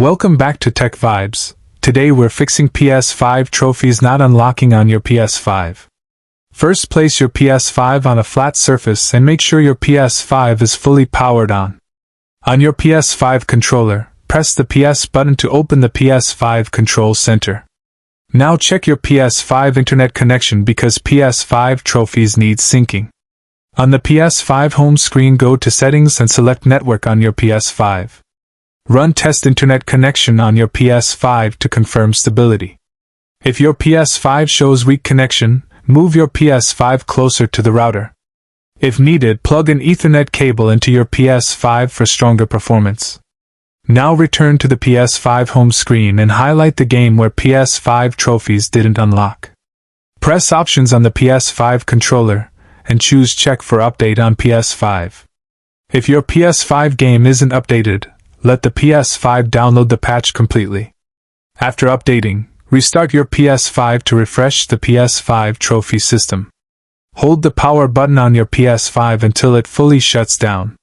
Welcome back to TechVibes. Today we're fixing PS5 trophies not unlocking on your PS5. First, place your PS5 on a flat surface and make sure your PS5 is fully powered on. On your PS5 controller, press the PS button to open the PS5 control center. Now check your PS5 internet connection because PS5 trophies need syncing. On the PS5 home screen, go to Settings and select Network on your PS5. Run test internet connection on your PS5 to confirm stability. If your PS5 shows weak connection, move your PS5 closer to the router. If needed, plug an Ethernet cable into your PS5 for stronger performance. Now return to the PS5 home screen and highlight the game where PS5 trophies didn't unlock. Press Options on the PS5 controller and choose Check for Update on PS5. If your PS5 game isn't updated, let the PS5 download the patch completely. After updating, restart your PS5 to refresh the PS5 trophy system. Hold the power button on your PS5 until it fully shuts down.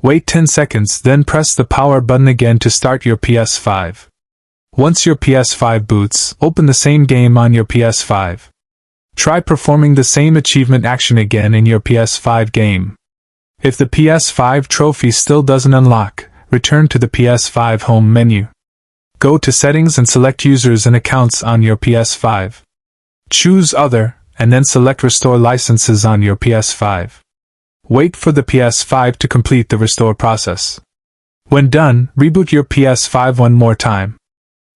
Wait 10 seconds, then press the power button again to start your PS5. Once your PS5 boots, open the same game on your PS5. Try performing the same achievement action again in your PS5 game. If the PS5 trophy still doesn't unlock, return to the PS5 home menu. Go to Settings and select Users and Accounts on your PS5. Choose Other, and then select Restore Licenses on your PS5. Wait for the PS5 to complete the restore process. When done, reboot your PS5 one more time.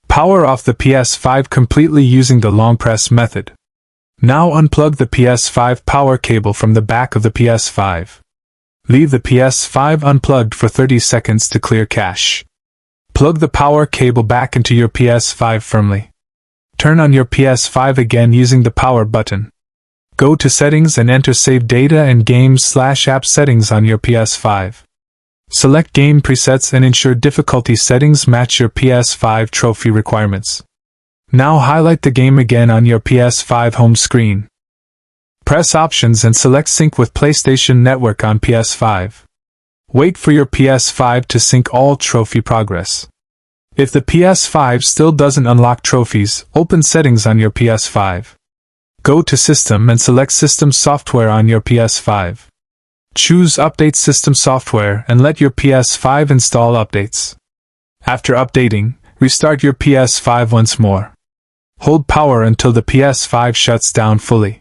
Power off the PS5 completely using the long press method. Now unplug the PS5 power cable from the back of the PS5. Leave the PS5 unplugged for 30 seconds to clear cache. Plug the power cable back into your PS5 firmly. Turn on your PS5 again using the power button. Go to Settings and enter Save Data and Games/App Settings on your PS5. Select Game Presets and ensure difficulty settings match your PS5 trophy requirements. Now highlight the game again on your PS5 home screen. Press Options and select Sync with PlayStation Network on PS5. Wait for your PS5 to sync all trophy progress. If the PS5 still doesn't unlock trophies, open Settings on your PS5. Go to System and select System Software on your PS5. Choose Update System Software and let your PS5 install updates. After updating, restart your PS5 once more. Hold power until the PS5 shuts down fully.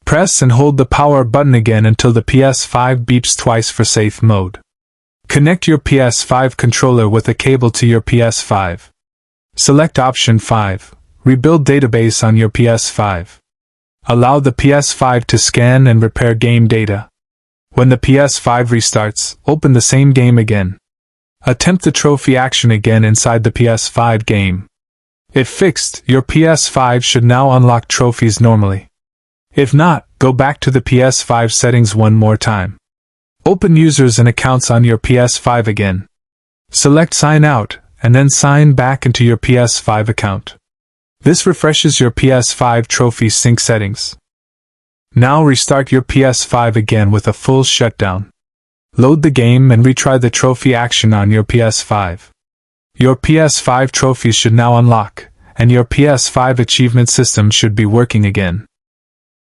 Press and hold the power button again until the PS5 beeps twice for safe mode. Connect your PS5 controller with a cable to your PS5. Select Option 5, Rebuild Database on your PS5. Allow the PS5 to scan and repair game data. When the PS5 restarts, open the same game again. Attempt the trophy action again inside the PS5 game. If fixed, your PS5 should now unlock trophies normally. If not, go back to the PS5 settings one more time. Open Users and Accounts on your PS5 again. Select Sign Out, and then sign back into your PS5 account. This refreshes your PS5 trophy sync settings. Now restart your PS5 again with a full shutdown. Load the game and retry the trophy action on your PS5. Your PS5 trophies should now unlock, and your PS5 achievement system should be working again.